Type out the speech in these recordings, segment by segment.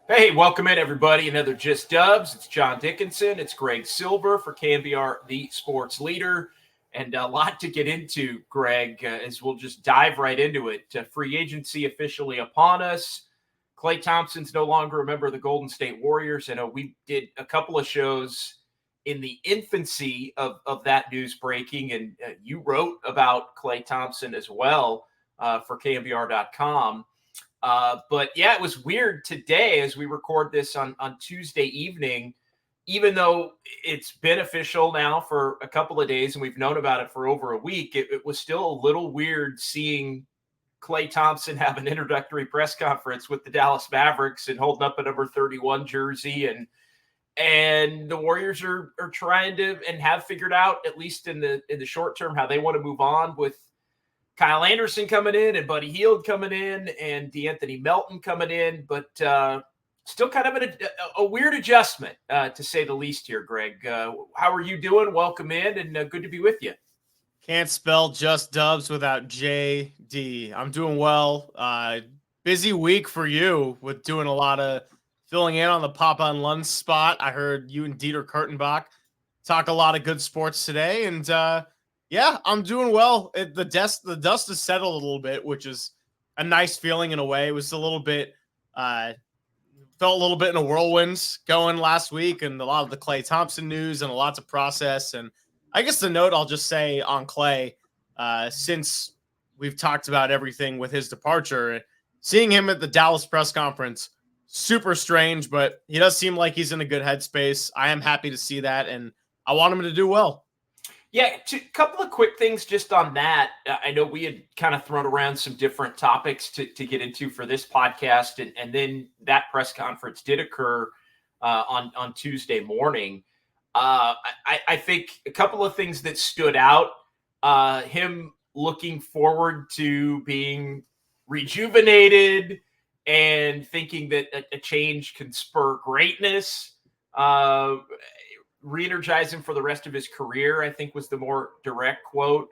Hey, welcome in, everybody. Another Just Dubs. It's John Dickinson. It's Greg Silver for KNBR, the sports leader. And a lot to get into, Greg, as we'll just dive right into it. Free agency officially upon us. Klay Thompson's no longer a member of the Golden State Warriors. I know we did a couple of shows in the infancy of that news breaking, and you wrote about Klay Thompson as well for KNBR.com. But yeah, it was weird today as we record this on Tuesday evening, even though it's been official now for a couple of days and we've known about it for over a week, it was still a little weird seeing Klay Thompson have an introductory press conference with the Dallas Mavericks and holding up a number 31 jersey. And the Warriors are trying to and have figured out, at least in the short term, how they want to move on with Kyle Anderson coming in and Buddy Hield coming in and DeAnthony Melton coming in, but still kind of a weird adjustment, to say the least here, Greg. How are you doing? Welcome in, and good to be with you. Can't spell Just Dubs without JD. I'm doing well. Busy week for you with doing a lot of filling in on the Pop on Lunch spot. I heard you and Dieter Kurtenbach talk a lot of good sports today, and yeah, I'm doing well. The dust has settled a little bit, which is a nice feeling in a way. It was a little bit, felt a little bit in a whirlwind going last week, and a lot of the Klay Thompson news and a lot to process. And I guess the note I'll just say on Klay, since we've talked about everything with his departure, seeing him at the Dallas press conference, super strange, but he does seem like he's in a good headspace. I am happy to see that, and I want him to do well. Yeah, a couple of quick things just on that. I know we had kind of thrown around some different topics to get into for this podcast, and then that press conference did occur on Tuesday morning. I think a couple of things that stood out, him looking forward to being rejuvenated and thinking that a change can spur greatness. Re-energize him for the rest of his career, I think was the more direct quote.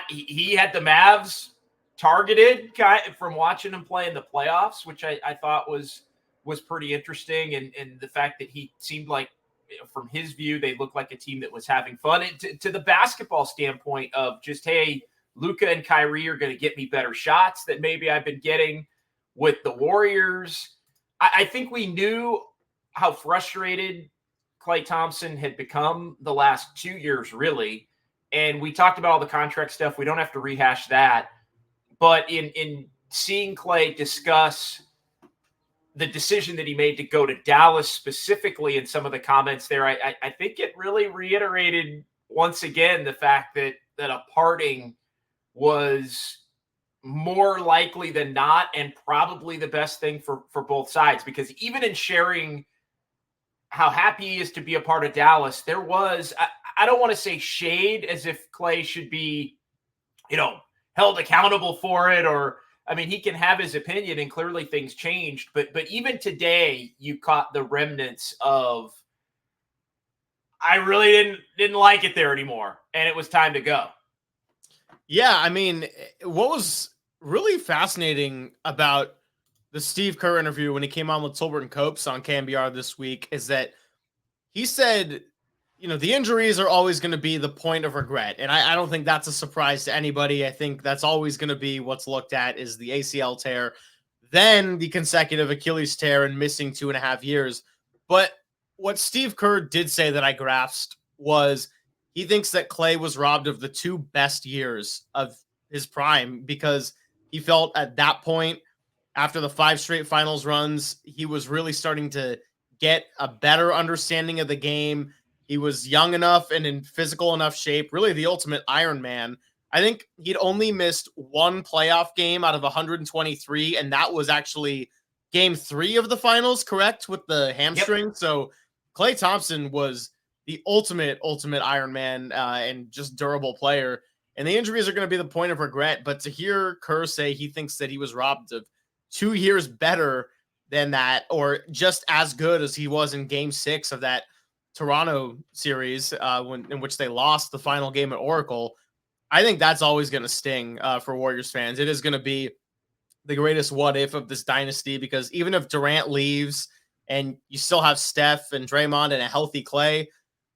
He had the Mavs targeted from watching him play in the playoffs, which I thought was pretty interesting. And the fact that he seemed like, from his view, they looked like a team that was having fun. And to the basketball standpoint of just, hey, Luka and Kyrie are going to get me better shots that maybe I've been getting with the Warriors. I think we knew how frustrated Klay Thompson had become the last 2 years, really. And we talked about all the contract stuff. We don't have to rehash that. But in seeing Klay discuss the decision that he made to go to Dallas specifically in some of the comments there, I think it really reiterated once again the fact that a parting was more likely than not and probably the best thing for both sides. Because even in sharing how happy he is to be a part of Dallas, there was, I don't want to say shade as if Klay should be, held accountable for it, or, I mean, he can have his opinion and clearly things changed, but even today you caught the remnants of, I really didn't like it there anymore, and it was time to go. Yeah, I mean, what was really fascinating about the Steve Kerr interview when he came on with Tolbert and Copes on KNBR this week is that he said, the injuries are always going to be the point of regret. And I don't think that's a surprise to anybody. I think that's always going to be what's looked at is the ACL tear, then the consecutive Achilles tear and missing 2.5 years. But what Steve Kerr did say that I grasped was he thinks that Klay was robbed of the 2 best years of his prime because he felt at that point, after the 5 straight finals runs, he was really starting to get a better understanding of the game. He was young enough and in physical enough shape, really the ultimate Iron Man. I think he'd only missed 1 playoff game out of 123, and that was actually game 3 of the finals, correct, with the hamstring? Yep. So Klay Thompson was the ultimate Iron Man and just durable player. And the injuries are going to be the point of regret. But to hear Kerr say he thinks that he was robbed of 2 years better than that, or just as good as he was in game 6 of that Toronto series in which they lost the final game at Oracle, I think that's always going to sting for Warriors fans. It is going to be the greatest what if of this dynasty, because even if Durant leaves and you still have Steph and Draymond and a healthy Klay,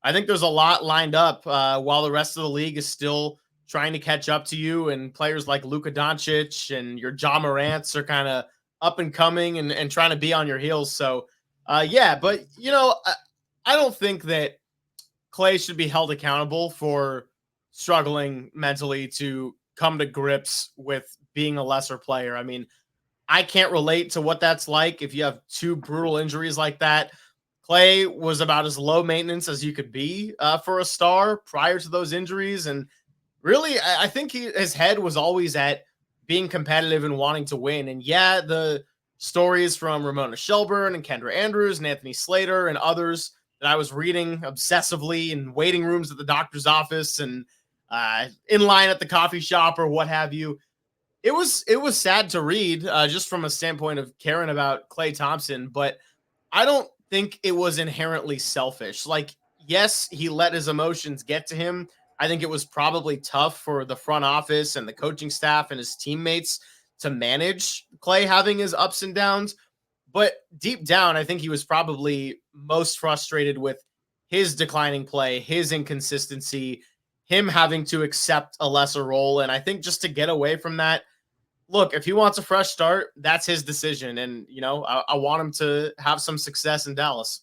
I think there's a lot lined up while the rest of the league is still trying to catch up to you, and players like Luka Doncic and your Ja Morants are kind of up and coming and trying to be on your heels. So, yeah, but, I don't think that Klay should be held accountable for struggling mentally to come to grips with being a lesser player. I mean, I can't relate to what that's like if you have two brutal injuries like that. Klay was about as low maintenance as you could be for a star prior to those injuries. And really, I think his head was always at being competitive and wanting to win. And yeah, the stories from Ramona Shelburne and Kendra Andrews and Anthony Slater and others that I was reading obsessively in waiting rooms at the doctor's office and in line at the coffee shop or what have you. It was sad to read just from a standpoint of caring about Klay Thompson, but I don't think it was inherently selfish. Like, yes, he let his emotions get to him. I think it was probably tough for the front office and the coaching staff and his teammates to manage Klay having his ups and downs. But deep down, I think he was probably most frustrated with his declining play, his inconsistency, him having to accept a lesser role. And I think just to get away from that, look, if he wants a fresh start, that's his decision. And, I want him to have some success in Dallas.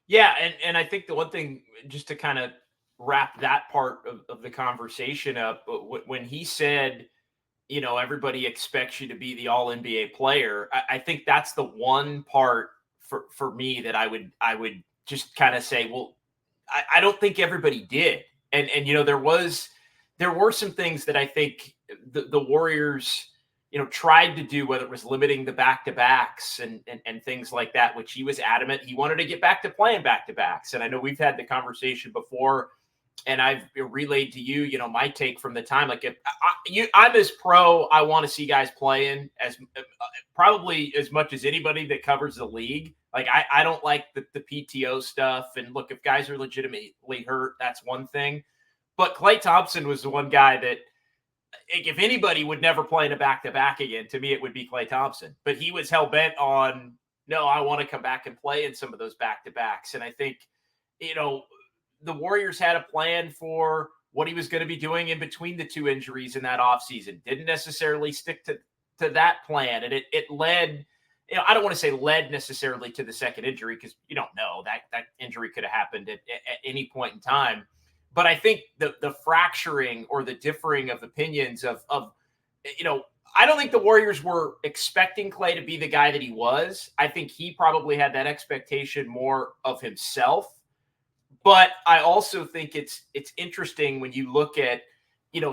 Yeah. And I think the one thing, just to kind of wrap that part of the conversation up, when he said, everybody expects you to be the all NBA player, I think that's the one part for me that I would just kind of say, well, I don't think everybody did. And there were some things that I think the Warriors, tried to do, whether it was limiting the back-to-backs and things like that, which he was adamant he wanted to get back to playing back-to-backs. And I know we've had the conversation before, and I've relayed to you, my take from the time. Like, if I'm as pro, I want to see guys playing as probably as much as anybody that covers the league. Like, I don't like the PTO stuff. And look, if guys are legitimately hurt, that's one thing. But Klay Thompson was the one guy that, if anybody would never play in a back-to-back again, to me, it would be Klay Thompson. But he was hell-bent on, no, I want to come back and play in some of those back-to-backs. And I think, the Warriors had a plan for what he was going to be doing in between the two injuries in that offseason. Didn't necessarily stick to that plan. And it led, I don't want to say led necessarily to the second injury, because you don't know. That injury could have happened at any point in time. But I think the fracturing or the differing of opinions of I don't think the Warriors were expecting Klay to be the guy that he was. I think he probably had that expectation more of himself. But I also think it's interesting when you look at,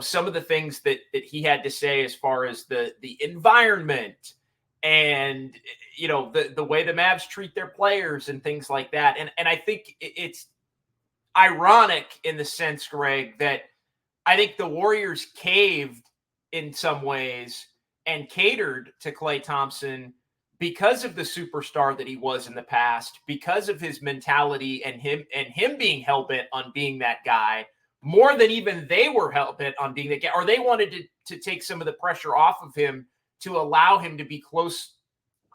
some of the things that he had to say as far as the environment and, the way the Mavs treat their players and things like that. And I think it's ironic in the sense, Greg, that I think the Warriors caved in some ways and catered to Klay Thompson because of the superstar that he was in the past, because of his mentality and him being hell-bent on being that guy, more than even they were hell-bent on being that guy, or they wanted to take some of the pressure off of him to allow him to be close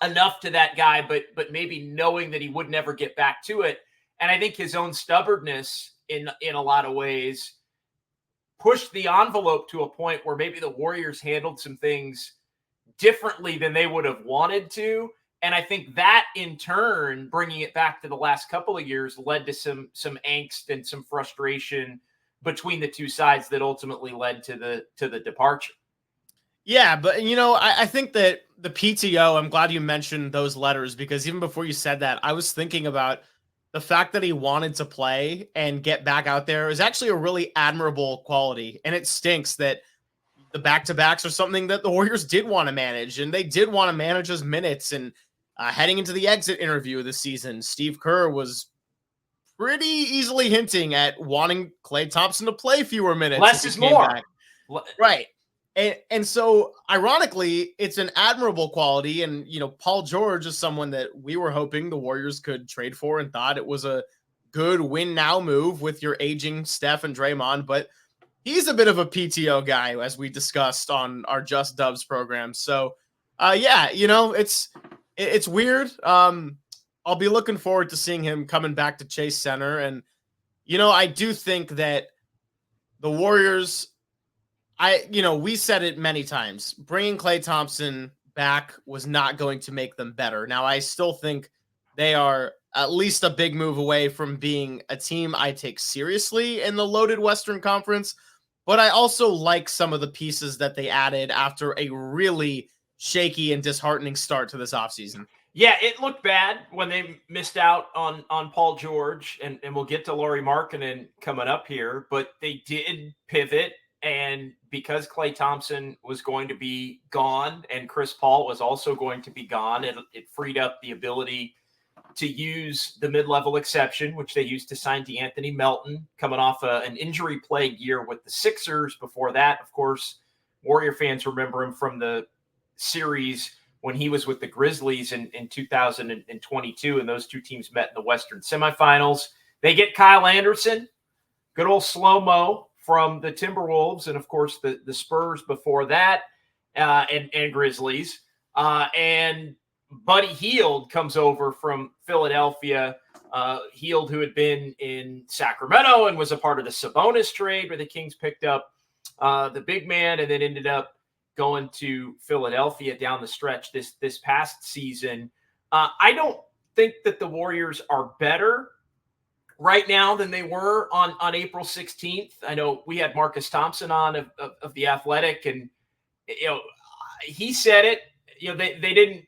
enough to that guy, but maybe knowing that he would never get back to it. And I think his own stubbornness in a lot of ways pushed the envelope to a point where maybe the Warriors handled some things differently than they would have wanted to. And I think that in turn, bringing it back to the last couple of years, led to some angst and some frustration between the two sides that ultimately led to the departure. Yeah, but I think that the PTO, I'm glad you mentioned those letters, because even before you said that, I was thinking about the fact that he wanted to play and get back out there is actually a really admirable quality. And it stinks that the back-to-backs are something that the Warriors did want to manage, and they did want to manage his minutes. And heading into the exit interview this season, Steve Kerr was pretty easily hinting at wanting Klay Thompson to play fewer minutes. Less is more. Back. Right. And so, ironically, it's an admirable quality. And, Paul George is someone that we were hoping the Warriors could trade for and thought it was a good win-now move with your aging Steph and Draymond. But he's a bit of a PTO guy, as we discussed on our Just Dubs program. So Yeah, it's weird. I'll be looking forward to seeing him coming back to Chase Center. And, I do think that the Warriors, we said it many times, bringing Klay Thompson back was not going to make them better. Now, I still think they are at least a big move away from being a team I take seriously in the loaded Western Conference, but I also like some of the pieces that they added after a really shaky and disheartening start to this offseason. Yeah, it looked bad when they missed out on Paul George, and we'll get to Lauri Markkanen coming up here, but they did pivot, and because Klay Thompson was going to be gone and Chris Paul was also going to be gone, it freed up the ability to use the mid-level exception, which they used to sign DeAnthony Melton, coming off an injury-plagued year with the Sixers. Before that, of course, Warrior fans remember him from the series when he was with the Grizzlies in 2022, and those two teams met in the Western semifinals. They get Kyle Anderson, good old slow-mo from the Timberwolves, and, of course, the Spurs before that, and Grizzlies. And Buddy Hield comes over from Philadelphia. Hield, who had been in Sacramento and was a part of the Sabonis trade where the Kings picked up the big man and then ended up going to Philadelphia down the stretch this past season. I don't think that the Warriors are better right now than they were on April 16th. I know we had Marcus Thompson on of The Athletic, and he said it. They didn't.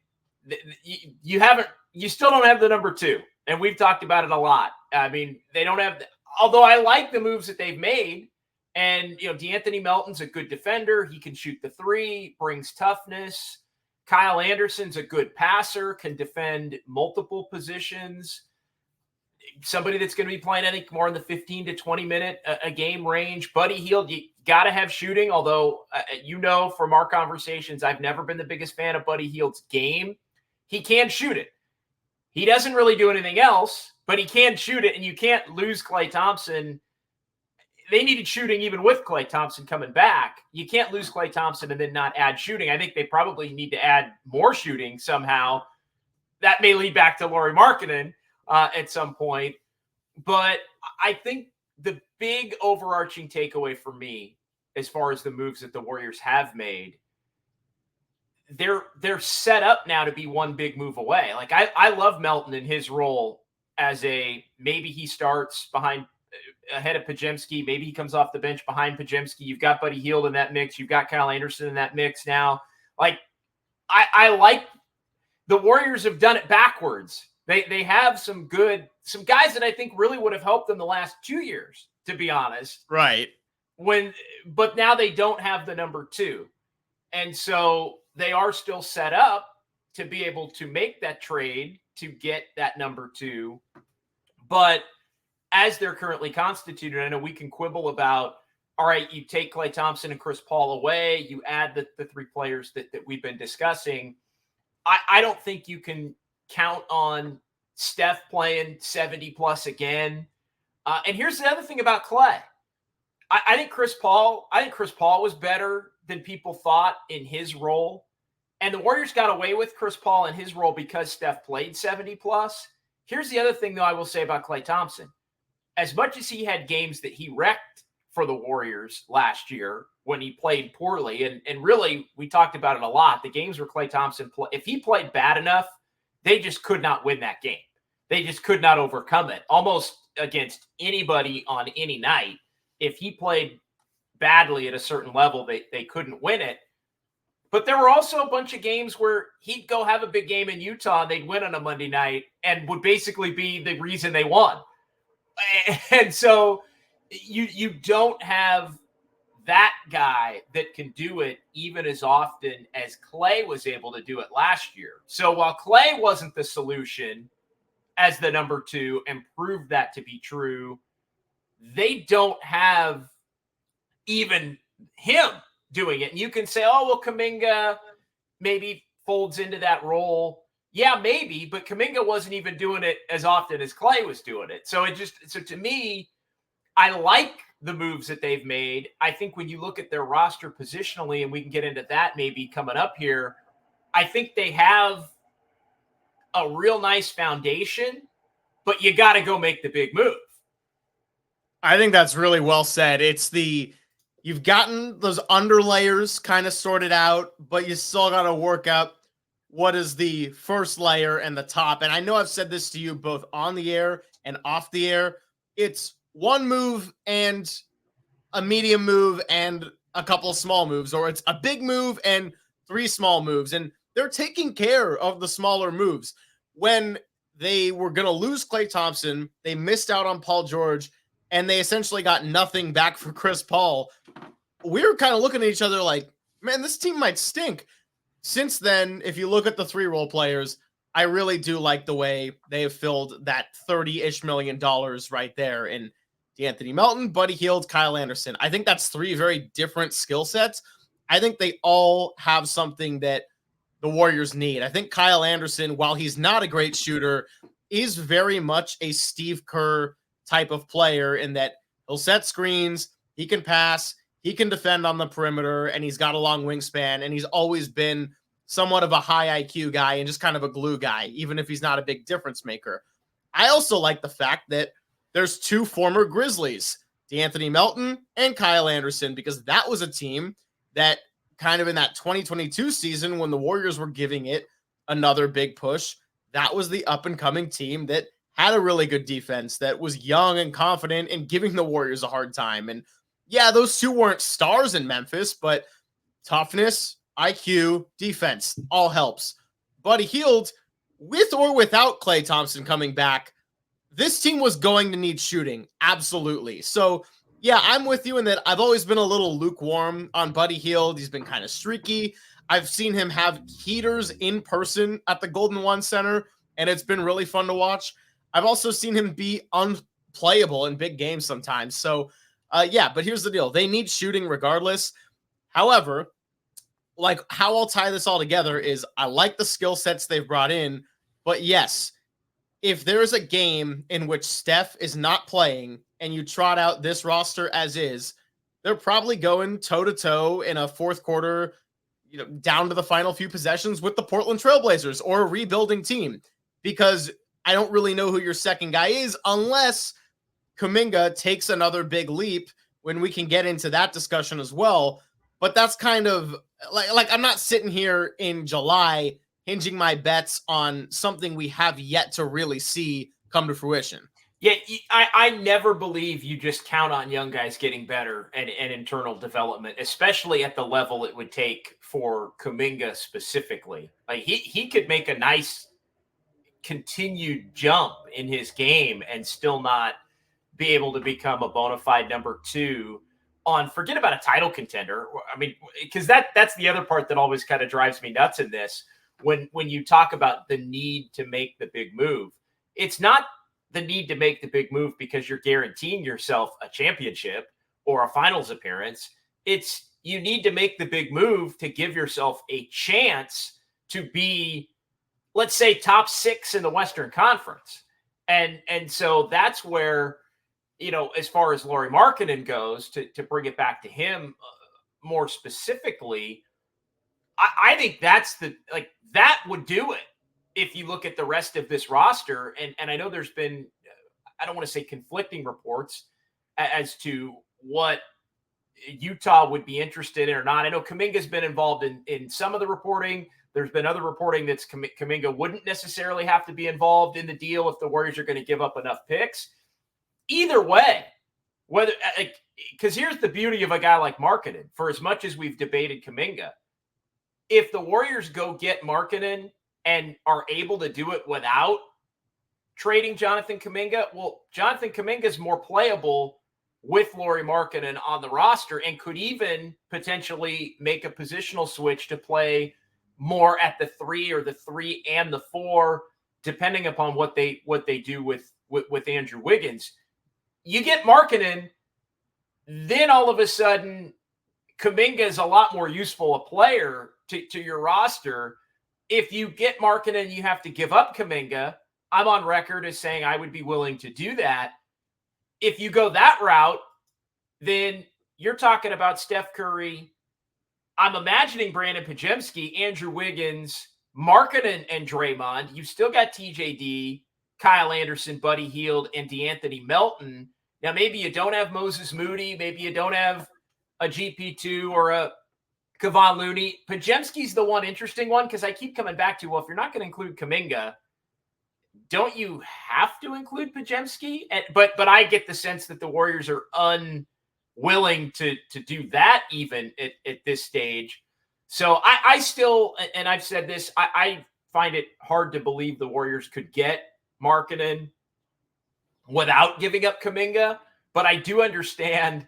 You still don't have the number 2, and we've talked about it a lot. I mean, they don't have. Although I like the moves that they've made. And, DeAnthony Melton's a good defender. He can shoot the 3, brings toughness. Kyle Anderson's a good passer, can defend multiple positions. Somebody that's going to be playing, I think, more in the 15 to 20-minute a game range. Buddy Hield, you got to have shooting, although, from our conversations, I've never been the biggest fan of Buddy Hield's game. He can shoot it. He doesn't really do anything else, but he can shoot it, and you can't lose Klay Thompson. They needed shooting even with Klay Thompson coming back. You can't lose Klay Thompson and then not add shooting. I think they probably need to add more shooting somehow. That may lead back to Lauri Markkanen at some point. But I think the big overarching takeaway for me, as far as the moves that the Warriors have made, they're set up now to be one big move away. Like I love Melton in his role as maybe he starts ahead of Podziemski. Maybe he comes off the bench behind Podziemski. You've got Buddy Hield in that mix. You've got Kyle Anderson in that mix now. Like, I like the Warriors have done it backwards. They have some guys that I think really would have helped them the last 2 years, to be honest. Right. But now they don't have the number 2. And so they are still set up to be able to make that trade to get that number 2. But as they're currently constituted, I know we can quibble about, all right, you take Klay Thompson and Chris Paul away, you add the 3 players that we've been discussing. I don't think you can count on Steph playing 70+ again. And here's the other thing about Klay. I think Chris Paul was better than people thought in his role. And the Warriors got away with Chris Paul in his role because Steph played 70+. Here's the other thing, though, I will say about Klay Thompson. As much as he had games that he wrecked for the Warriors last year when he played poorly, and really, we talked about it a lot, the games where Klay Thompson, if he played bad enough, they just could not win that game. They just could not overcome it, almost against anybody on any night. If he played badly at a certain level, they couldn't win it. But there were also a bunch of games where he'd go have a big game in Utah, and they'd win on a Monday night and would basically be the reason they won. And so you don't have that guy that can do it even as often as Klay was able to do it last year. So while Klay wasn't the solution as the number 2 and proved that to be true, they don't have even him doing it. And you can say, oh, well, Kuminga maybe folds into that role. Yeah, maybe, but Kuminga wasn't even doing it as often as Klay was doing it. So to me, I like the moves that they've made. I think when you look at their roster positionally, and we can get into that maybe coming up here, I think they have a real nice foundation, but you got to go make the big move. I think that's really well said. You've gotten those underlayers kind of sorted out, but you still got to work out what is the first layer and the top. And I know I've said this to you both on the air and off the air. It's one move and a medium move and a couple of small moves, or it's a big move and 3 small moves. And they're taking care of the smaller moves. When they were going to lose Klay Thompson, they missed out on Paul George, and they essentially got nothing back for Chris Paul. We were kind of looking at each other like, man, this team might stink. Since then, if you look at the 3 role players, I really do like the way they have filled that $30-ish million right there in DeAnthony Melton, Buddy Hield, Kyle Anderson. I think that's 3 very different skill sets. I think they all have something that the Warriors need. I think Kyle Anderson, while he's not a great shooter, is very much a Steve Kerr type of player in that he'll set screens, he can pass, he can defend on the perimeter, and he's got a long wingspan, and he's always been somewhat of a high IQ guy and just kind of a glue guy, even if he's not a big difference maker. I also like the fact that there's 2 former Grizzlies, DeAnthony Melton and Kyle Anderson, because that was a team that kind of in that 2022 season when the Warriors were giving it another big push, that was the up-and-coming team that had a really good defense, that was young and confident and giving the Warriors a hard time. And yeah, those 2 weren't stars in Memphis, but toughness, IQ, defense, all helps. Buddy Hield, with or without Klay Thompson coming back, this team was going to need shooting. Absolutely. So yeah, I'm with you in that I've always been a little lukewarm on Buddy Hield. He's been kind of streaky. I've seen him have heaters in person at the Golden One Center, and it's been really fun to watch. I've also seen him be unplayable in big games sometimes. So yeah, but here's the deal. They need shooting regardless. However, like how I'll tie this all together is I like the skill sets they've brought in, but yes, if there's a game in which Steph is not playing and you trot out this roster as is, they're probably going toe-to-toe in a fourth quarter, down to the final few possessions with the Portland Trailblazers or a rebuilding team, because I don't really know who your second guy is unless Kuminga takes another big leap, when we can get into that discussion as well. But that's kind of like I'm not sitting here in July hinging my bets on something we have yet to really see come to fruition. Yeah, I never believe you just count on young guys getting better and internal development, especially at the level it would take for Kuminga specifically. Like he could make a nice continued jump in his game and still not be able to become a bona fide number 2 on, forget about a title contender. I mean, because that's the other part that always kind of drives me nuts in this. When you talk about the need to make the big move, it's not the need to make the big move because you're guaranteeing yourself a championship or a finals appearance. It's you need to make the big move to give yourself a chance to be, let's say, top 6 in the Western Conference. And so that's where, as far as Lauri Markkanen goes, to bring it back to him more specifically, I think that's that would do it if you look at the rest of this roster. And I know there's been, I don't want to say conflicting reports as to what Utah would be interested in or not. I know Kuminga's been involved in some of the reporting. There's been other reporting that Kuminga wouldn't necessarily have to be involved in the deal if the Warriors are going to give up enough picks. Either way, whether, because here's the beauty of a guy like Markkanen. For as much as we've debated Kuminga, if the Warriors go get Markkanen and are able to do it without trading Jonathan Kuminga, well, Jonathan Kuminga is more playable with Lauri Markkanen on the roster and could even potentially make a positional switch to play more at the 3 or the 3 and the 4, depending upon what they do with Andrew Wiggins. You get Markkanen, then all of a sudden Kuminga is a lot more useful a player to your roster. If you get Markkanen, you have to give up Kuminga. I'm on record as saying I would be willing to do that. If you go that route, then you're talking about Steph Curry I'm imagining Brandon Podziemski, Andrew Wiggins, Markkanen, and Draymond. You've still got TJD, Kyle Anderson, Buddy Hield, and DeAnthony Melton. Now, maybe you don't have Moses Moody. Maybe you don't have a GP2 or a Kevon Looney. Podziemski's the one interesting one because I keep coming back to, well, if you're not going to include Kuminga, don't you have to include Podziemski? But I get the sense that the Warriors are unwilling to do that even at this stage. So I still, and I've said this, I find it hard to believe the Warriors could get Markkanen without giving up Kuminga. But I do understand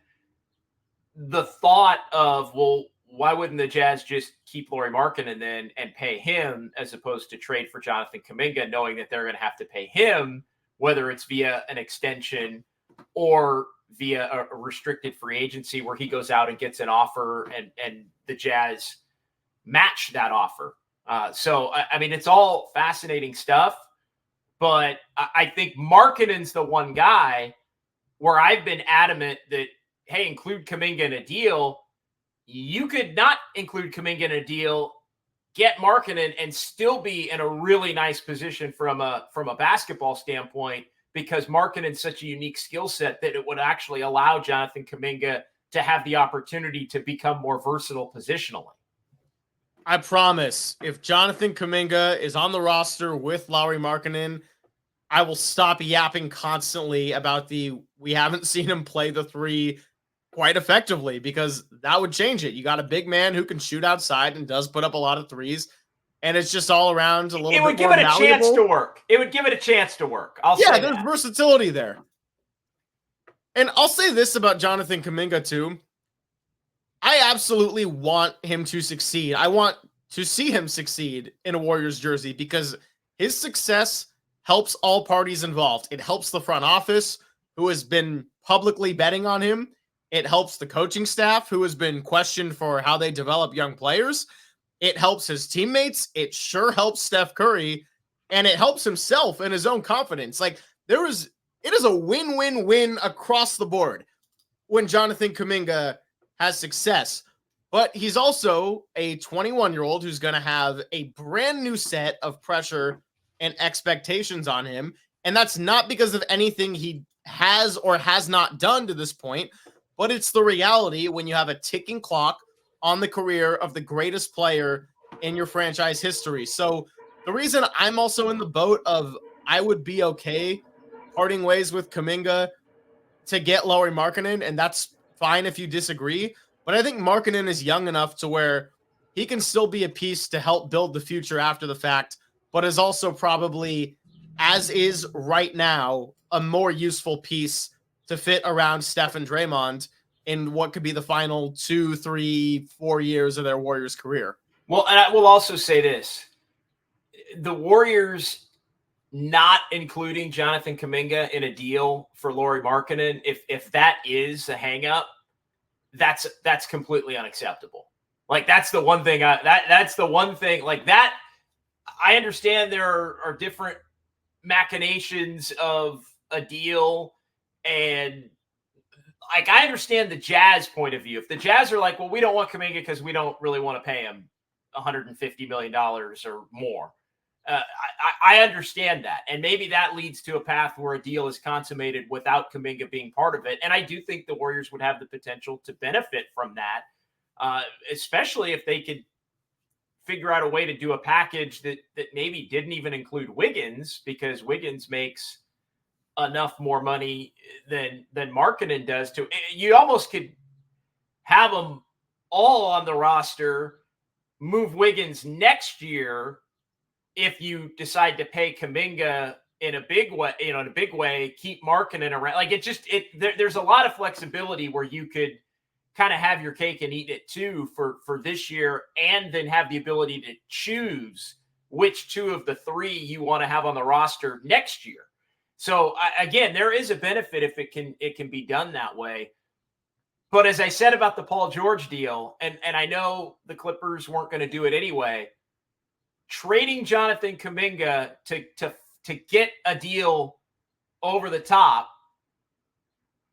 the thought of, well, why wouldn't the Jazz just keep Lauri Markkanen then and pay him as opposed to trade for Jonathan Kuminga, knowing that they're going to have to pay him, whether it's via an extension or via a restricted free agency where he goes out and gets an offer and the Jazz match that offer. So, I mean, it's all fascinating stuff, but I think Markkanen's the one guy where I've been adamant that, hey, include Kuminga in a deal. You could not include Kuminga in a deal, get Markkanen, and still be in a really nice position from a basketball standpoint because Markkanen's such a unique skill set that it would actually allow Jonathan Kuminga to have the opportunity to become more versatile positionally. I promise, if Jonathan Kuminga is on the roster with Lauri Markkanen, I will stop yapping constantly about we haven't seen him play the three quite effectively because that would change it. You got a big man who can shoot outside and does put up a lot of threes, and it's just all around a little bit more malleable. It would give it a chance to work. It would give it a chance to work. There's versatility there. And I'll say this about Jonathan Kuminga too. I absolutely want him to succeed. I want to see him succeed in a Warriors jersey because his success helps all parties involved. It helps the front office, who has been publicly betting on him. It helps the coaching staff, who has been questioned for how they develop young players. It helps his teammates. It sure helps Steph Curry, and it helps himself and his own confidence. Like it is a win-win-win across the board when Jonathan Kuminga has success. But he's also a 21-year-old who's going to have a brand new set of pressure and expectations on him. And that's not because of anything he has or has not done to this point, but it's the reality when you have a ticking clock on the career of the greatest player in your franchise history. So the reason I'm also in the boat of I would be okay parting ways with Kuminga to get Lauri Markkanen, and that's fine if you disagree, but I think Markkanen is young enough to where he can still be a piece to help build the future after the fact, but is also probably, as is right now, a more useful piece to fit around Steph and Draymond in what could be the final 2, 3, 4 years of their Warriors career. Well, and I will also say this. The Warriors not including Jonathan Kuminga in a deal for Lauri Markkanen, if that is a hang-up, that's completely unacceptable. Like, that's the one thing that's the one thing like that. I understand there are different machinations of a deal, and like, I understand the Jazz point of view. If the Jazz are like, well, we don't want Kuminga because we don't really want to pay him $150 million or more. I understand that. And maybe that leads to a path where a deal is consummated without Kuminga being part of it. And I do think the Warriors would have the potential to benefit from that, especially if they could figure out a way to do a package that maybe didn't even include Wiggins, because Wiggins makes enough more money than Markkanen does. You almost could have them all on the roster, move Wiggins next year if you decide to pay Kuminga in a big way, keep Markkanen around. Like, there's a lot of flexibility where you could kind of have your cake and eat it too for this year, and then have the ability to choose which two of the three you want to have on the roster next year. So again, there is a benefit if it can be done that way. But as I said about the Paul George deal, and I know the Clippers weren't going to do it anyway, trading Jonathan Kuminga to get a deal over the top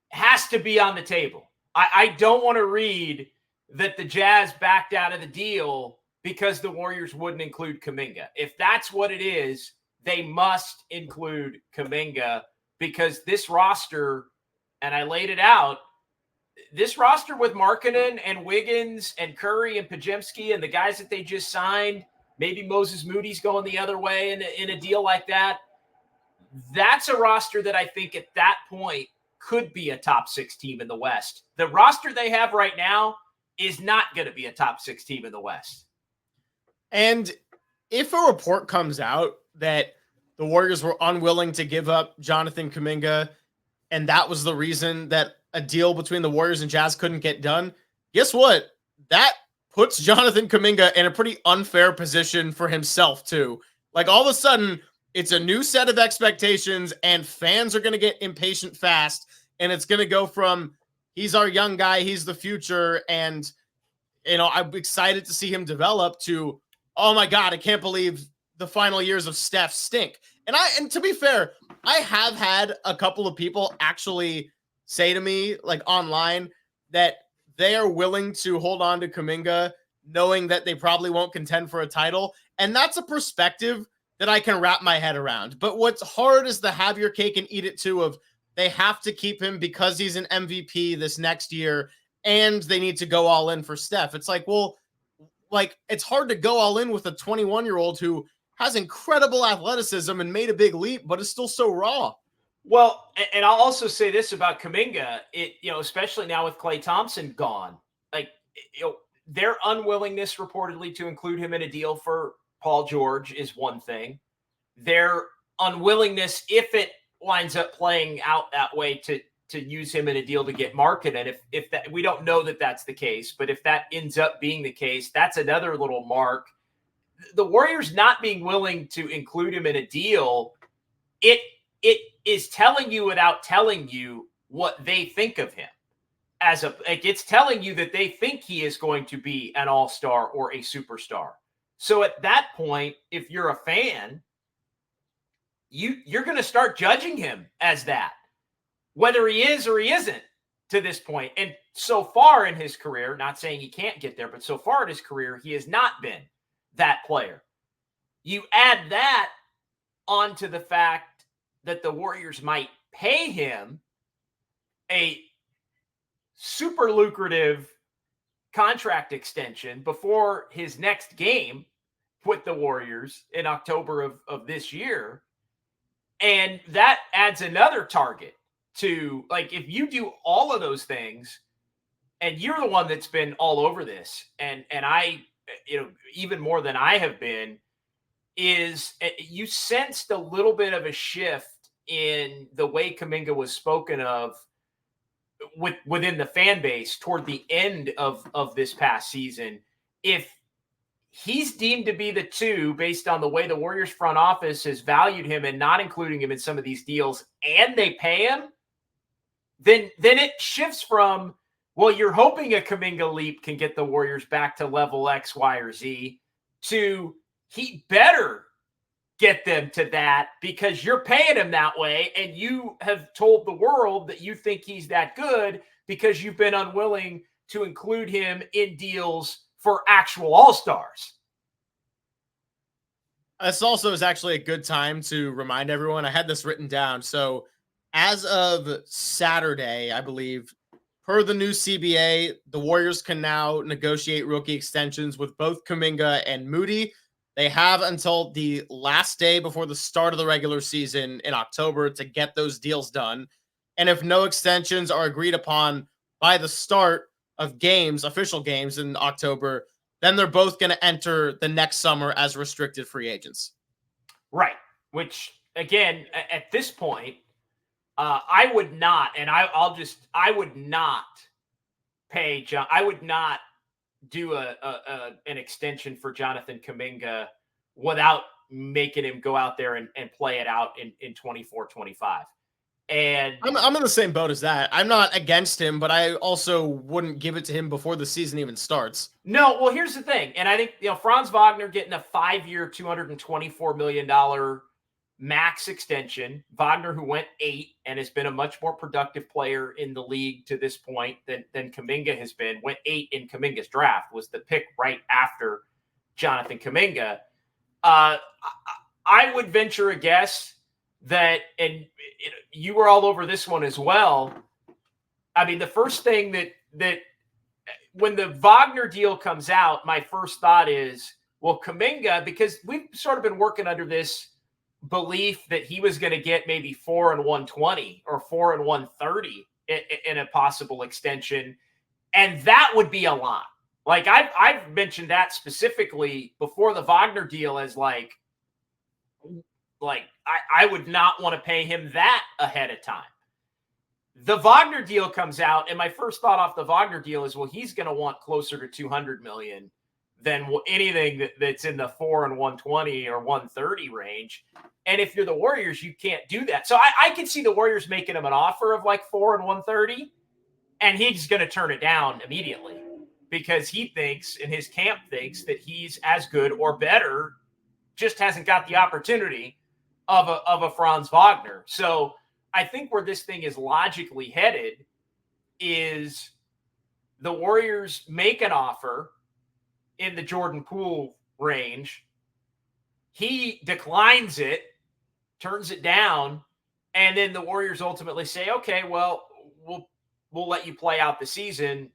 has to be on the table. I don't want to read that the Jazz backed out of the deal because the Warriors wouldn't include Kuminga. If that's what it is, they must include Kuminga, because this roster, and I laid it out, this roster with Markkanen and Wiggins and Curry and Podziemski and the guys that they just signed, maybe Moses Moody's going the other way in a deal like that, that's a roster that I think at that point could be a top 6 team in the West. The roster they have right now is not going to be a top 6 team in the West. And if a report comes out that the Warriors were unwilling to give up Jonathan Kuminga, and that was the reason that a deal between the Warriors and Jazz couldn't get done, guess what? That puts Jonathan Kuminga in a pretty unfair position for himself too. Like, all of a sudden, it's a new set of expectations, and fans are going to get impatient fast, and it's going to go from he's our young guy, he's the future, and I'm excited to see him develop, to, oh my God, I can't believe the final years of Steph stink. And to be fair, I have had a couple of people actually say to me, like online, that they are willing to hold on to Kuminga knowing that they probably won't contend for a title. And that's a perspective that I can wrap my head around. But what's hard is the have your cake and eat it too of they have to keep him because he's an MVP this next year and they need to go all in for Steph. It's like, well, like, it's hard to go all in with a 21-year-old who has incredible athleticism and made a big leap, but is still so raw. Well, and I'll also say this about Kuminga, especially now with Klay Thompson gone, like, their unwillingness reportedly to include him in a deal for Paul George is one thing. Their unwillingness, if it winds up playing out that way, to use him in a deal to get Markkanen, if that, we don't know that that's the case, but if that ends up being the case, that's another little mark. The Warriors not being willing to include him in a deal, it is telling you without telling you what they think of him. It's telling you that they think he is going to be an all-star or a superstar. So at that point, if you're a fan, you're going to start judging him as that, whether he is or he isn't to this point. And so far in his career, not saying he can't get there, but so far in his career, he has not been that player. You add that onto the fact that the Warriors might pay him a super lucrative contract extension before his next game with the Warriors in October of this year. And that adds another target to, like, if you do all of those things and you're the one that's been all over this, and I, even more than I have been, is you sensed a little bit of a shift in the way Kuminga was spoken of within the fan base toward the end of this past season. If he's deemed to be the 2 based on the way the Warriors front office has valued him and not including him in some of these deals, and they pay him, then it shifts from, well, you're hoping a Kuminga leap can get the Warriors back to level X, Y, or Z, to he better get them to that because you're paying him that way, and you have told the world that you think he's that good because you've been unwilling to include him in deals for actual all-stars. This also is actually a good time to remind everyone. I had this written down. So as of Saturday, I believe, per the new CBA, the Warriors can now negotiate rookie extensions with both Kuminga and Moody. They have until the last day before the start of the regular season in October to get those deals done. And if no extensions are agreed upon by the start of games, official games in October, then they're both going to enter the next summer as restricted free agents. Right. Which, again, at this point, I would not, and I would not pay John. I would not do an extension for Jonathan Kuminga without making him go out there and play it out in 24-25. And I'm in the same boat as that. I'm not against him, but I also wouldn't give it to him before the season even starts. No, well, here's the thing. And I think, Franz Wagner getting a 5-year, $224 million max extension. Wagner, who went 8 and has been a much more productive player in the league to this point than Kuminga has been, went 8 in Kuminga's draft, was the pick right after Jonathan Kuminga. I would venture a guess that, and you were all over this one as well. I mean, the first thing that when the Wagner deal comes out, my first thought is, well, Kuminga, because we've sort of been working under this belief that he was going to get maybe 4 and 120 or 4 and 130 in a possible extension. And that would be a lot. Like I've mentioned that specifically before the Wagner deal as like I would not want to pay him that ahead of time. The Wagner deal comes out, and my first thought off the Wagner deal is, well, he's going to want closer to $200 million than anything that's in the 4 and 120 or 130 range. And if you're the Warriors, you can't do that. So I could see the Warriors making him an offer of like 4 and 130, and he's going to turn it down immediately because he thinks, and his camp thinks, that he's as good or better, just hasn't got the opportunity of a Franz Wagner. So I think where this thing is logically headed is the Warriors make an offer in the Jordan Poole range. He declines it, turns it down, and then the Warriors ultimately say, okay, well, we'll let you play out the season.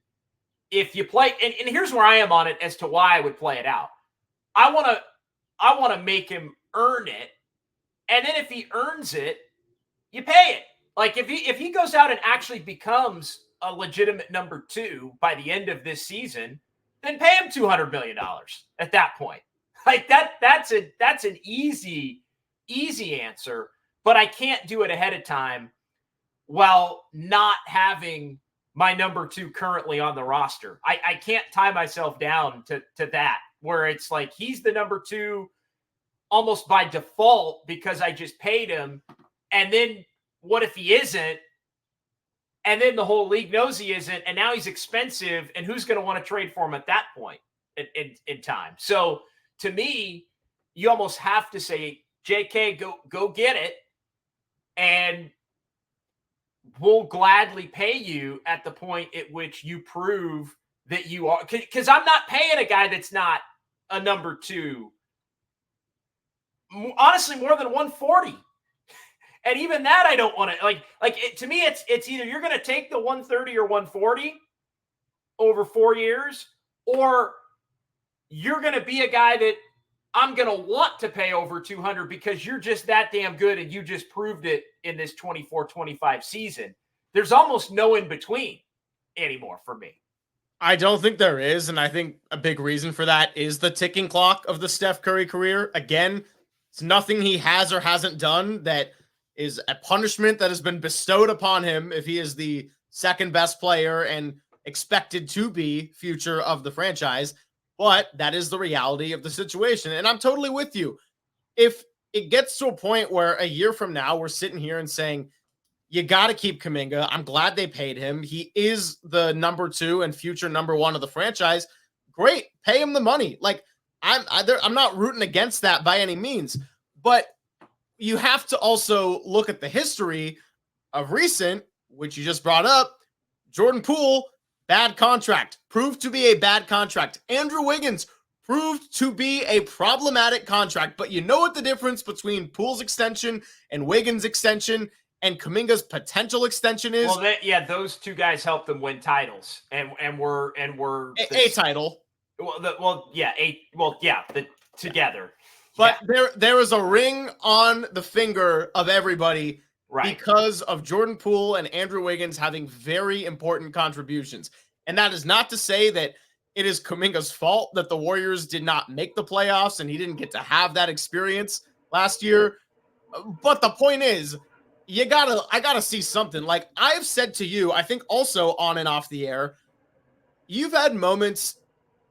If you play, and here's where I am on it as to why I would play it out. I want to make him earn it. And then if he earns it, you pay it. Like if he goes out and actually becomes a legitimate number 2 by the end of this season, then pay him $200 million at that point. Like that's an easy answer, but I can't do it ahead of time while not having my number 2 currently on the roster. I can't tie myself down to that, where it's like he's the number 2 almost by default because I just paid him. And then what if he isn't? And then the whole league knows he isn't, and now he's expensive, and who's going to want to trade for him at that point in time? So to me, you almost have to say, JK, go get it, and we'll gladly pay you at the point at which you prove that you are. Because I'm not paying a guy that's not a number 2, honestly, more than 140. And even that, I don't want to to me, it's either you're going to take the 130 or 140 over 4 years, or you're going to be a guy that I'm going to want to pay over 200 because you're just that damn good. And you just proved it in this 24-25 season. There's almost no in between anymore for me. I don't think there is. And I think a big reason for that is the ticking clock of the Steph Curry career. Again, it's nothing he has or hasn't done that is a punishment that has been bestowed upon him if he is the second best player and expected to be future of the franchise. But that is the reality of the situation. And I'm totally with you. If it gets to a point where a year from now, we're sitting here and saying, you got to keep Kuminga. I'm glad they paid him. He is the number 2 and future number 1 of the franchise. Great. Pay him the money. Like I'm not rooting against that by any means, but you have to also look at the history of recent, which you just brought up. Jordan Poole, bad contract, proved to be a bad contract. Andrew Wiggins proved to be a problematic contract. But you know what the difference between Poole's extension and Wiggins' extension and Kuminga's potential extension is? Well, those 2 guys helped them win titles, and were a title. Together. But there is a ring on the finger of everybody, right, because of Jordan Poole and Andrew Wiggins having very important contributions. And that is not to say that it is Kuminga's fault that the Warriors did not make the playoffs and he didn't get to have that experience last year. But the point is, I gotta see something. Like I've said to you, I think also on and off the air, you've had moments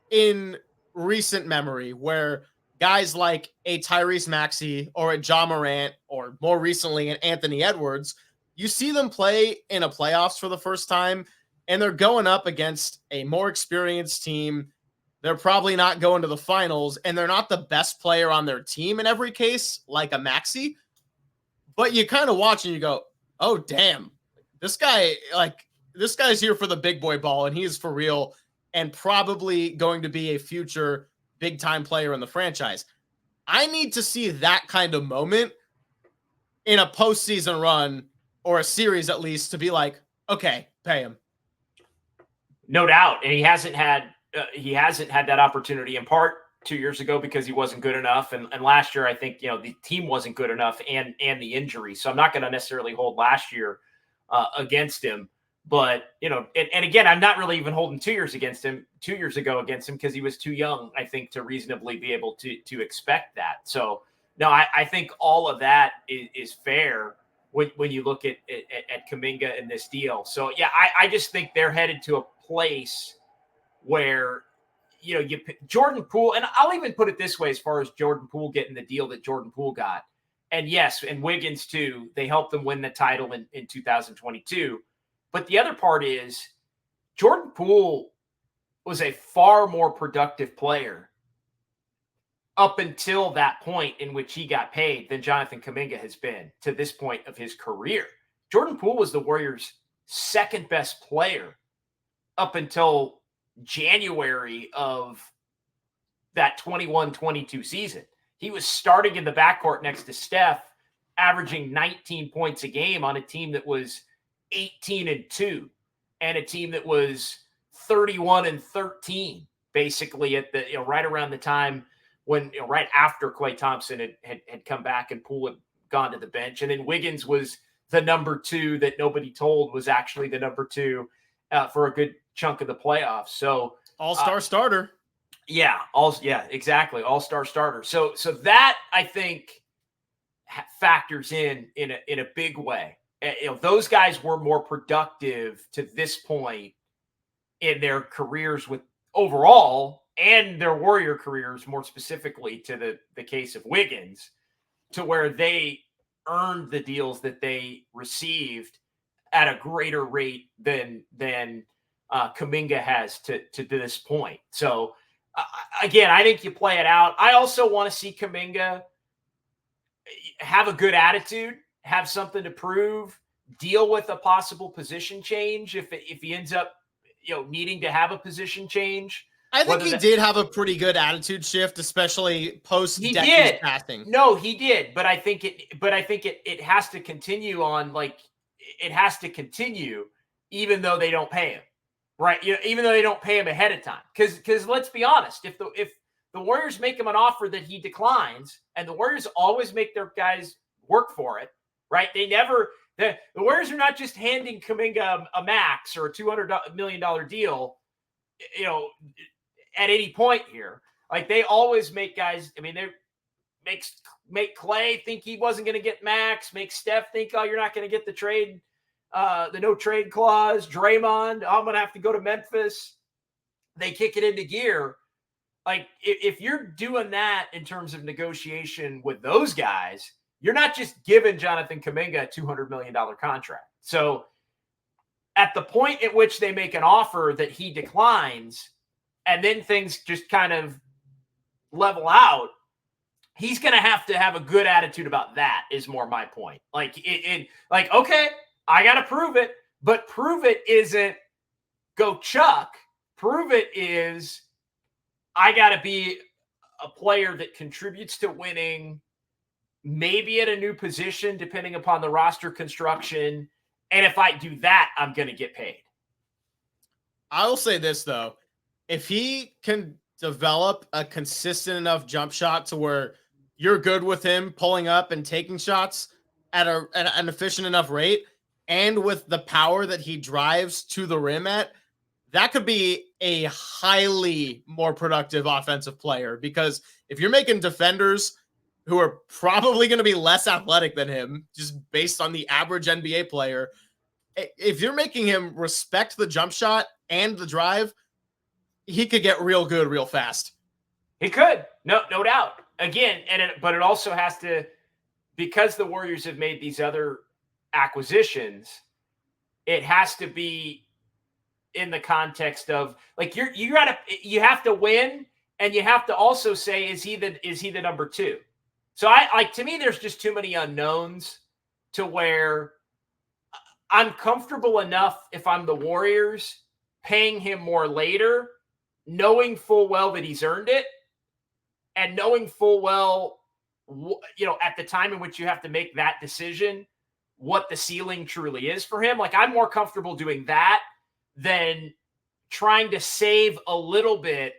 in recent memory where guys like a Tyrese Maxey or a Ja Morant, or more recently an Anthony Edwards, you see them play in a playoffs for the first time, and they're going up against a more experienced team. They're probably not going to the finals, and they're not the best player on their team in every case, like a Maxey, but you kind of watch and you go, oh, damn, this guy's here for the big boy ball, and he is for real and probably going to be a future big time player in the franchise. I need to see that kind of moment in a postseason run or a series at least to be like, okay, pay him. No doubt. And he hasn't had that opportunity in part 2 years ago because he wasn't good enough. And last year, I think, the team wasn't good enough and the injury. So I'm not going to necessarily hold last year against him. But, and again, I'm not really even holding 2 years ago against him because he was too young, I think, to reasonably be able to expect that. So, no, I think all of that is fair when you look at Kuminga in this deal. So, yeah, I just think they're headed to a place where, Jordan Poole, and I'll even put it this way as far as Jordan Poole getting the deal that Jordan Poole got. And yes, and Wiggins too, they helped them win the title in 2022. But the other part is Jordan Poole was a far more productive player up until that point in which he got paid than Jonathan Kuminga has been to this point of his career. Jordan Poole was the Warriors' second best player up until January of that 21-22 season. He was starting in the backcourt next to Steph, averaging 19 points a game on a team that was 18-2 and a team that was 31-13, basically at the right around the time when right after Klay Thompson had come back and Poole had gone to the bench, and then Wiggins was the number 2 that nobody told was actually the number 2 for a good chunk of the playoffs. So all-star starter. Yeah, exactly. All-star starter. So that I think factors in a big way. Those guys were more productive to this point in their careers with overall and their Warrior careers, more specifically to the case of Wiggins, to where they earned the deals that they received at a greater rate than Kuminga has to this point. So again, I think you play it out. I also want to see Kuminga have a good attitude, have something to prove, deal with a possible position change if he ends up needing to have a position change. I think he did have a pretty good attitude shift, especially post Decky's passing. No, he did, but I think it has to continue on. Like, it has to continue, even though they don't pay him, right? Even though they don't pay him ahead of time, because let's be honest, if the Warriors make him an offer that he declines, and the Warriors always make their guys work for it, right? The Warriors are not just handing Kuminga a max or a $200 million deal, at any point here. Like, they always make guys, they make Klay think he wasn't going to get max, make Steph think, oh, you're not going to get the trade, the no trade clause. Draymond, I'm going to have to go to Memphis. They kick it into gear. Like, if you're doing that in terms of negotiation with those guys, you're not just giving Jonathan Kuminga a $200 million contract. So at the point at which they make an offer that he declines, and then things just kind of level out, he's going to have a good attitude about that, is more my point. Like, okay, I got to prove it, but prove it isn't go Chuck. Prove it is I got to be a player that contributes to winning, maybe at a new position, depending upon the roster construction. And if I do that, I'm going to get paid. I will say this, though. If he can develop a consistent enough jump shot to where you're good with him pulling up and taking shots at an efficient enough rate, and with the power that he drives to the rim at, that could be a highly more productive offensive player. Because if you're making defenders who are probably going to be less athletic than him, just based on the average NBA player, if you're making him respect the jump shot and the drive, he could get real good real fast. He could, no doubt. Again, but it also has to, because the Warriors have made these other acquisitions, it has to be in the context of, like, you have to win, and you have to also say, is he the number 2? So to me, there's just too many unknowns to where I'm comfortable enough if I'm the Warriors paying him more later, knowing full well that he's earned it, and knowing full well, at the time in which you have to make that decision, what the ceiling truly is for him. Like, I'm more comfortable doing that than trying to save a little bit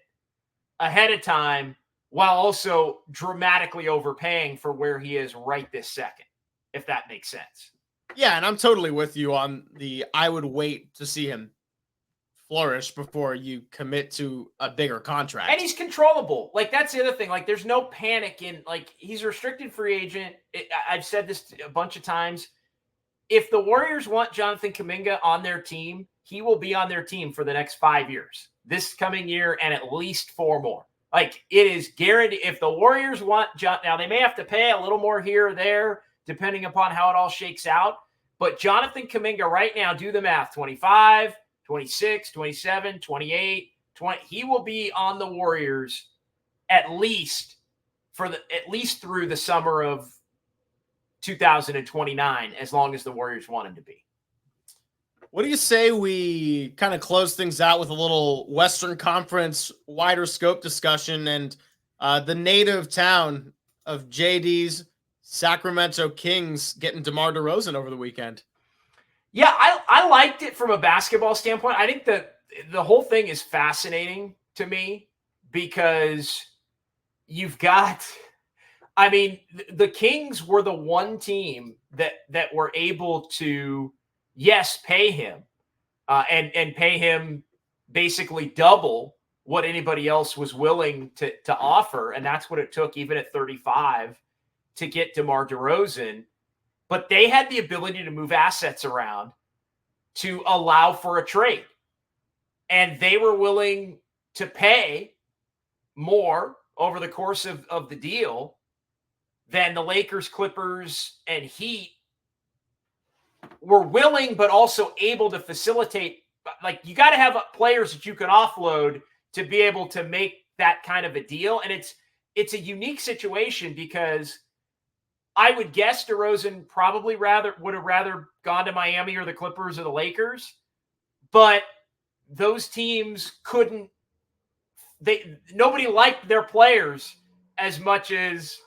ahead of time while also dramatically overpaying for where he is right this second, if that makes sense. Yeah, and I'm totally with you on I would wait to see him flourish before you commit to a bigger contract. And he's controllable. Like, that's the other thing. Like, there's no panic in, like, he's a restricted free agent. I've said this a bunch of times. If the Warriors want Jonathan Kuminga on their team, he will be on their team for the next 5 years, this coming year, and at least 4 more. Like, it is guaranteed. If the Warriors want now they may have to pay a little more here or there, depending upon how it all shakes out. But Jonathan Kuminga right now, do the math, 25, 26, 27, 28, 20. He will be on the Warriors at least through the summer of 2029, as long as the Warriors want him to be. What do you say we kind of close things out with a little Western Conference wider scope discussion and the native town of JD's Sacramento Kings getting DeMar DeRozan over the weekend? Yeah, I liked it from a basketball standpoint. I think the whole thing is fascinating to me because you've got – I mean, the Kings were the one team that were able to, yes, pay him and pay him basically double what anybody else was willing to offer. And that's what it took, even at 35, to get DeMar DeRozan. But they had the ability to move assets around to allow for a trade. And they were willing to pay more over the course of the deal than the Lakers, Clippers, and Heat were willing, but also able to facilitate. Like, you got to have players that you can offload to be able to make that kind of a deal. And it's a unique situation because I would guess DeRozan probably would have rather gone to Miami or the Clippers or the Lakers, but those teams nobody liked their players as much as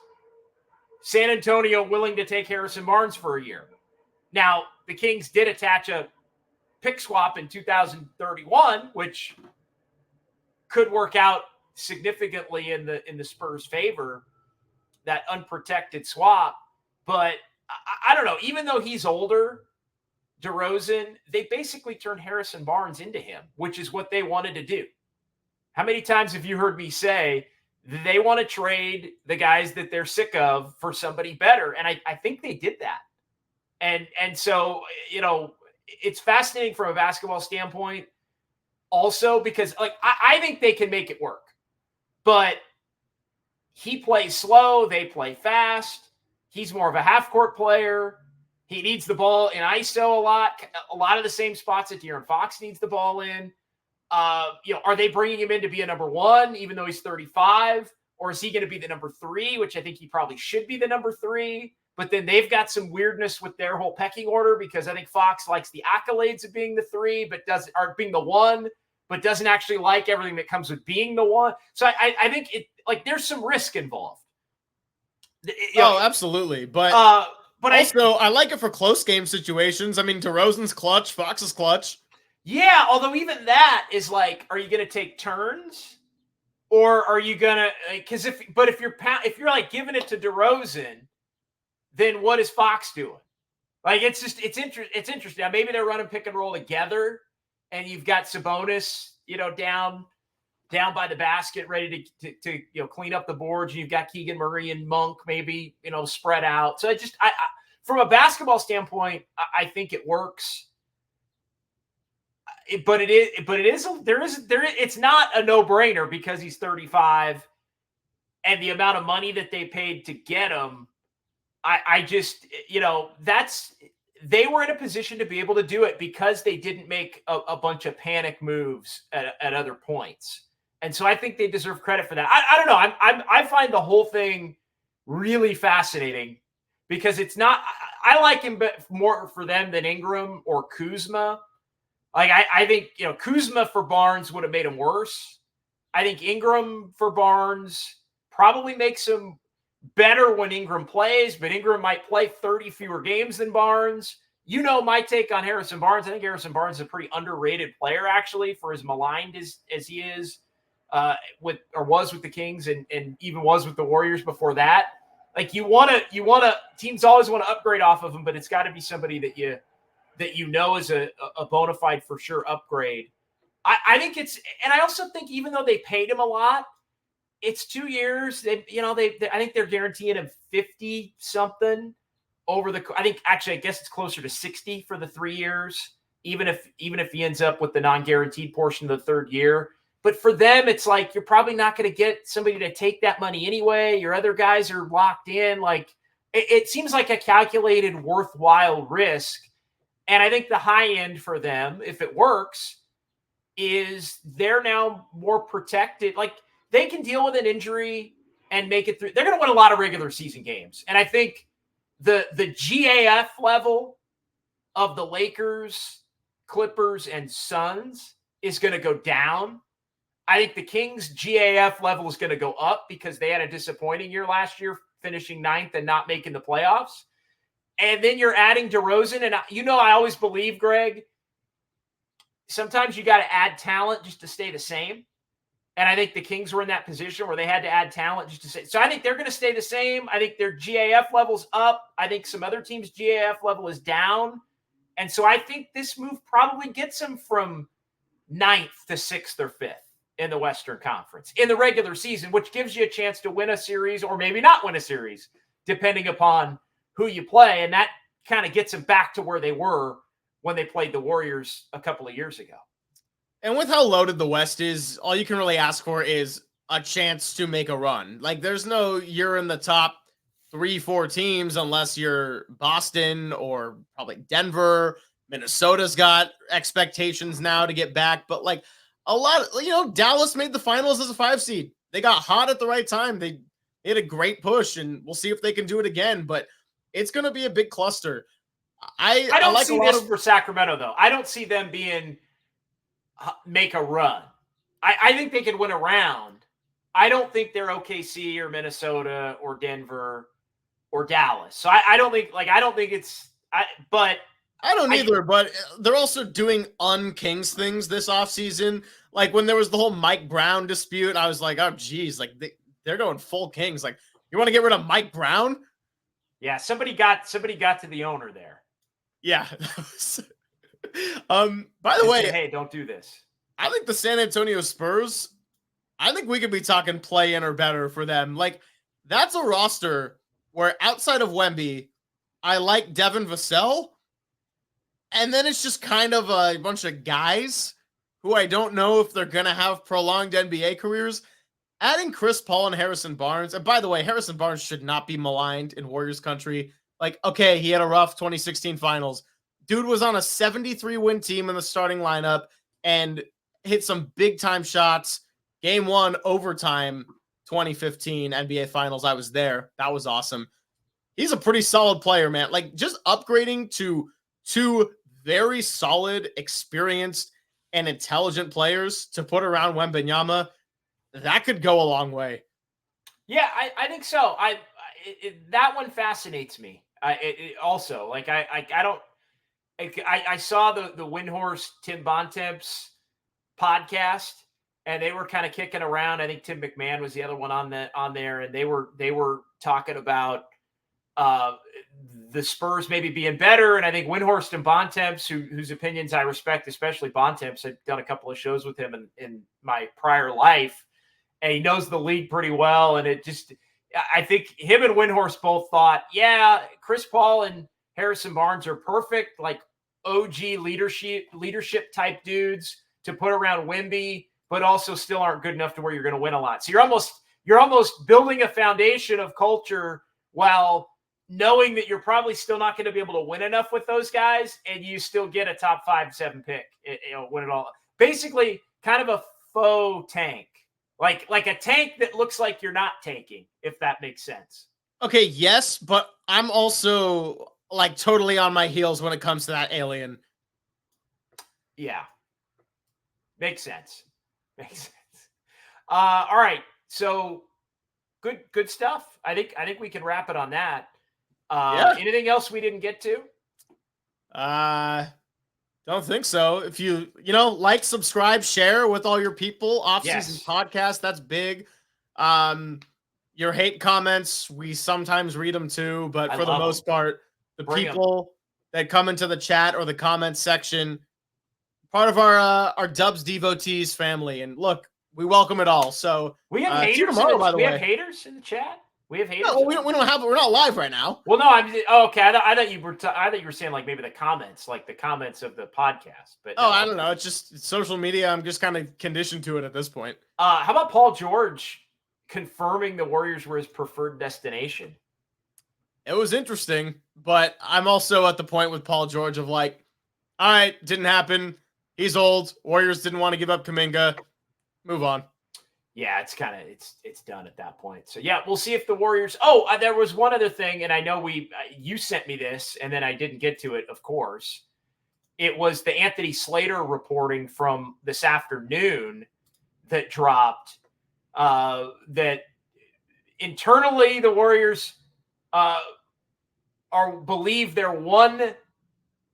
San Antonio willing to take Harrison Barnes for a year. Now, the Kings did attach a pick swap in 2031, which could work out significantly in the Spurs' favor, that unprotected swap. But I don't know. Even though he's older, DeRozan, they basically turned Harrison Barnes into him, which is what they wanted to do. How many times have you heard me say they want to trade the guys that they're sick of for somebody better? And I think they did that. And so, it's fascinating from a basketball standpoint also because, like, I think they can make it work. But he plays slow. They play fast. He's more of a half-court player. He needs the ball in ISO a lot of the same spots that De'Aaron Fox needs the ball in. Are they bringing him in to be a number 1, even though he's 35? Or is he going to be the number 3, which I think he probably should be the number 3? But then they've got some weirdness with their whole pecking order because I think Fox likes the accolades of being the 3, being the 1, but doesn't actually like everything that comes with being the 1. So I think there's some risk involved. Absolutely. But also, I like it for close game situations. I mean, DeRozan's clutch, Fox is clutch. Yeah, although even that is like, are you going to take turns, or are you going to? Because if you're like giving it to DeRozan, then what is Fox doing? Like, it's interesting. Now, maybe they're running pick and roll together, and you've got Sabonis, down by the basket, ready to clean up the boards. You've got Keegan Murray and Monk maybe spread out. So I from a basketball standpoint, I think it works. It's not a no-brainer because he's 35 and the amount of money that they paid to get him. They were in a position to be able to do it because they didn't make a bunch of panic moves at other points. And so I think they deserve credit for that. I don't know. I find the whole thing really fascinating because it's not, I like him more for them than Ingram or Kuzma. Like, I think, Kuzma for Barnes would have made him worse. I think Ingram for Barnes probably makes him better when Ingram plays, but Ingram might play 30 fewer games than Barnes. My take on Harrison Barnes. I think Harrison Barnes is a pretty underrated player, actually, for as maligned as he is was with the Kings and even was with the Warriors before that. Like, teams always want to upgrade off of him, but it's got to be somebody that is a bona fide for sure upgrade. I think and I also think even though they paid him a lot, it's 2 years. I think they're guaranteeing him 50 something I guess it's closer to 60 for the 3 years, even if he ends up with the non-guaranteed portion of the third year. But for them, it's like, you're probably not going to get somebody to take that money anyway. Your other guys are locked in. Like, it seems like a calculated, worthwhile risk. And I think the high end for them, if it works, is they're now more protected. Like, they can deal with an injury and make it through. They're going to win a lot of regular season games. And I think the GAF level of the Lakers, Clippers, and Suns is going to go down. I think the Kings' GAF level is going to go up because they had a disappointing year last year, finishing 9th and not making the playoffs. And then you're adding DeRozan. And I always believe, Greg, sometimes you got to add talent just to stay the same. And I think the Kings were in that position where they had to add talent just to say. So I think they're going to stay the same. I think their GAF level's up. I think some other teams' GAF level is down. And so I think this move probably gets them from 9th to 6th or 5th in the Western Conference in the regular season, which gives you a chance to win a series or maybe not win a series, depending upon who you play. And that kind of gets them back to where they were when they played the Warriors a couple of years ago. And with how loaded the West is, all you can really ask for is a chance to make a run. Like, there's no, you're in the top 3-4 teams unless you're Boston or probably Denver. Minnesota's got expectations now to get back. But like a lot of, Dallas made the finals as a 5 seed. They got hot at the right time. They had a great push, and we'll see if they can do it again. But it's going to be a big cluster. I don't see this for Sacramento, though. I don't see them make a run. I think they could win a round. I don't think they're OKC or Minnesota or Denver or Dallas. So I don't think it's but I don't either, but they're also doing un-Kings things this offseason. Like, when there was the whole Mike Brown dispute, I was like, oh geez, like they're going full Kings. Like, you want to get rid of Mike Brown? Yeah, somebody got to the owner there. Yeah. By the way, said, hey, don't do this. I think the San Antonio Spurs, I think we could be talking play-in or better for them. Like, that's a roster where outside of Wemby, I like Devin Vassell, and then it's just kind of a bunch of guys who I don't know if they're going to have prolonged NBA careers. Adding Chris Paul and Harrison Barnes, and by the way, Harrison Barnes should not be maligned in Warriors country. Like, okay, he had a rough 2016 finals. Dude was on a 73-win team in the starting lineup and hit some big-time shots. Game 1, overtime, 2015 NBA Finals. I was there. That was awesome. He's a pretty solid player, man. Like, just upgrading to 2 very solid, experienced, and intelligent players to put around Wembanyama, that could go a long way. Yeah, I think so. That one fascinates me. Also, like, I saw the Windhorst Tim Bontemps podcast, and they were kind of kicking around. I think Tim McMahon was the other one on there, and they were talking about the Spurs maybe being better. And I think Windhorst and Bontemps, whose opinions I respect, especially Bontemps, I've done a couple of shows with him in my prior life, and he knows the league pretty well. And I think him and Windhorst both thought, yeah, Chris Paul and Harrison Barnes are perfect, like OG leadership type dudes to put around Wemby, but also still aren't good enough to where you're going to win a lot. So you're almost building a foundation of culture while knowing that you're probably still not going to be able to win enough with those guys, and you still get a top 5-7 pick, win it all. Basically, kind of a faux tank, like a tank that looks like you're not tanking, if that makes sense. Okay, yes, but I'm also like totally on my heels when it comes to that alien. Yeah. Makes sense. Makes sense. All right. So good stuff. I think we can wrap it on that. Anything else we didn't get to? Don't think so. If you like, subscribe, share with all your people. Offseason podcast, that's big. Your hate comments, we sometimes read them too, but for the most part, the people that come into the chat or the comments section, part of our Dubs devotees family. And look, we welcome it all. So we have haters. We have haters in the chat. We have haters. No, we don't have. We're not live right now. Well, no, okay. I thought you were saying like maybe the comments of the podcast. But I don't know. It's social media. I'm just kind of conditioned to it at this point. How about Paul George confirming the Warriors were his preferred destination? It was interesting, but I'm also at the point with Paul George of like, all right, didn't happen. He's old. Warriors didn't want to give up Kuminga. Move on. Yeah, it's kind of it's done at that point. So yeah, we'll see if the Warriors. There was one other thing, and I know you sent me this, and then I didn't get to it. Of course, it was the Anthony Slater reporting from this afternoon that dropped. That internally the Warriors believe they're one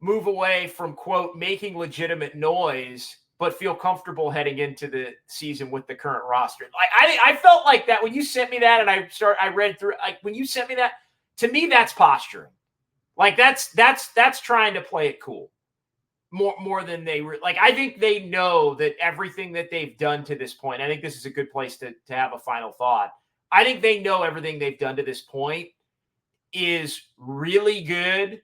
move away from, quote, making legitimate noise, but feel comfortable heading into the season with the current roster. Like I felt like that when you sent me that, and I read through. Like when you sent me that, to me that's posturing. Like that's trying to play it cool more than they like. I think they know that everything that they've done to this point. I think this is a good place to have a final thought. I think they know everything they've done to this point is really good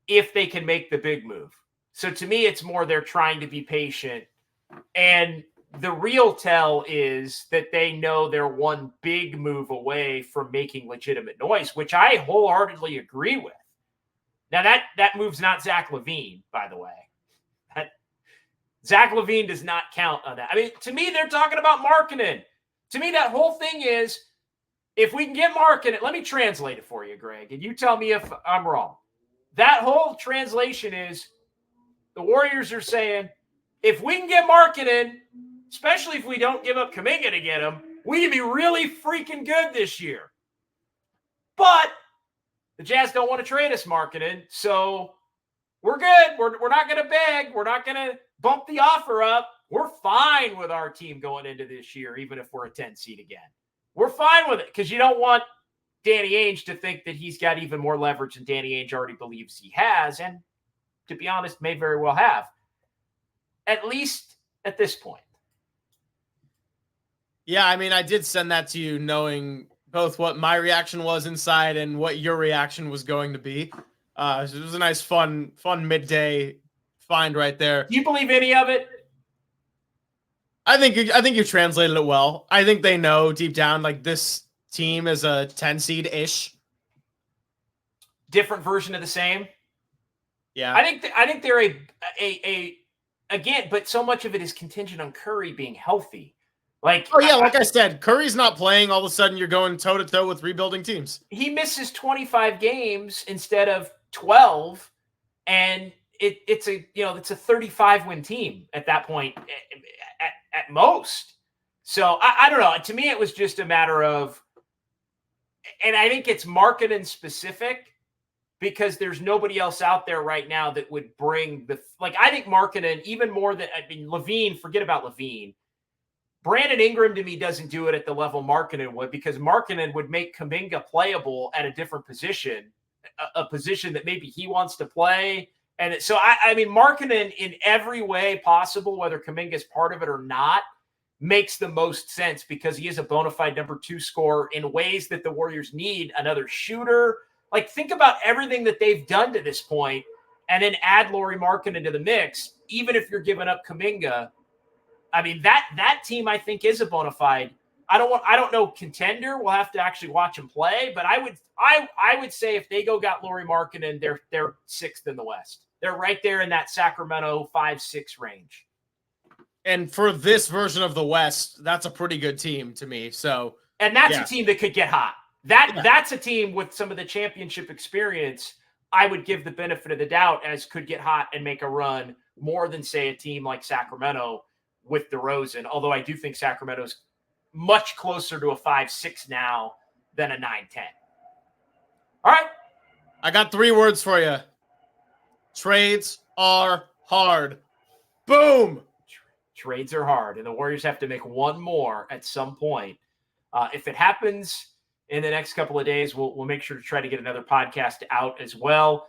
if they can make the big move. So to me, it's more they're trying to be patient. And the real tell is that they know they're one big move away from making legitimate noise, which I wholeheartedly agree with. Now, that move's not Zach LaVine, by the way. Zach LaVine does not count on that. I mean, to me, they're talking about Markkanen. To me, that whole thing is, if we can get Markkanen, let me translate it for you, Greg, and you tell me if I'm wrong. That whole translation is, the Warriors are saying, if we can get Markkanen, especially if we don't give up Kuminga to get him, we can be really freaking good this year. But the Jazz don't want to trade us Markkanen, so we're good. We're not going to beg. We're not going to bump the offer up. We're fine with our team going into this year, even if we're a 10 seed again. We're fine with it because you don't want Danny Ainge to think that he's got even more leverage than Danny Ainge already believes he has, and to be honest, may very well have, at least at this point. Yeah, I mean, I did send that to you knowing both what my reaction was inside and what your reaction was going to be. So it was a nice, fun midday find right there. Do you believe any of it? I think you translated it well. I think they know deep down, like, this team is a 10 seed-ish. Different version of the same. Yeah, I think they're a again, but so much of it is contingent on Curry being healthy. Like, like I said, Curry's not playing. All of a sudden, you're going toe to toe with rebuilding teams. He misses 25 games instead of 12, and it's a 35-win team at that point at most. So I don't know. To me, it was just a matter of, and I think it's Markkanen specific, because there's nobody else out there right now that would bring I think Markkanen, even more than, LaVine, forget about LaVine. Brandon Ingram, to me, doesn't do it at the level Markkanen would, because Markkanen would make Kuminga playable at a different position, a position that maybe he wants to play. And so, I mean, Markkanen in every way possible, whether Kuminga is part of it or not, makes the most sense because he is a bona fide number 2 scorer in ways that the Warriors need another shooter. Like, think about everything that they've done to this point, and then add Lauri Markkanen to the mix. Even if you're giving up Kuminga, I mean, that team, I think, is a bona fide. I don't know contender. We'll have to actually watch them play, but I would say if they got Lauri Markkanen, they're 6th in the West. They're right there in that Sacramento 5-6 range. And for this version of the West, that's a pretty good team to me. So, and that's a team that could get hot. That's a team with some of the championship experience. I would give the benefit of the doubt as could get hot and make a run more than, say, a team like Sacramento with DeRozan, although I do think Sacramento's much closer to a 5-6 now than a 9-10. All right. I got 3 words for you. Trades are hard. Boom. Trades are hard, and the Warriors have to make one more at some point. If it happens in the next couple of days, we'll make sure to try to get another podcast out as well.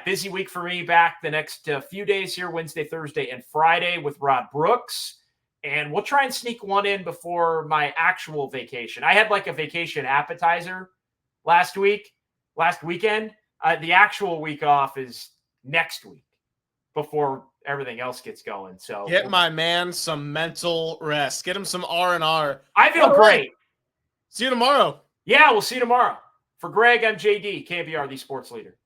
Busy week for me back the next few days here, Wednesday, Thursday, and Friday with Rod Brooks. And we'll try and sneak one in before my actual vacation. I had like a vacation appetizer last weekend. The actual week off is next week before everything else gets going. So get my man some mental rest. Get him some R&R. I feel great. See you tomorrow. Yeah, we'll see you tomorrow. For Greg, I'm JD, KBR, the Sports Leader.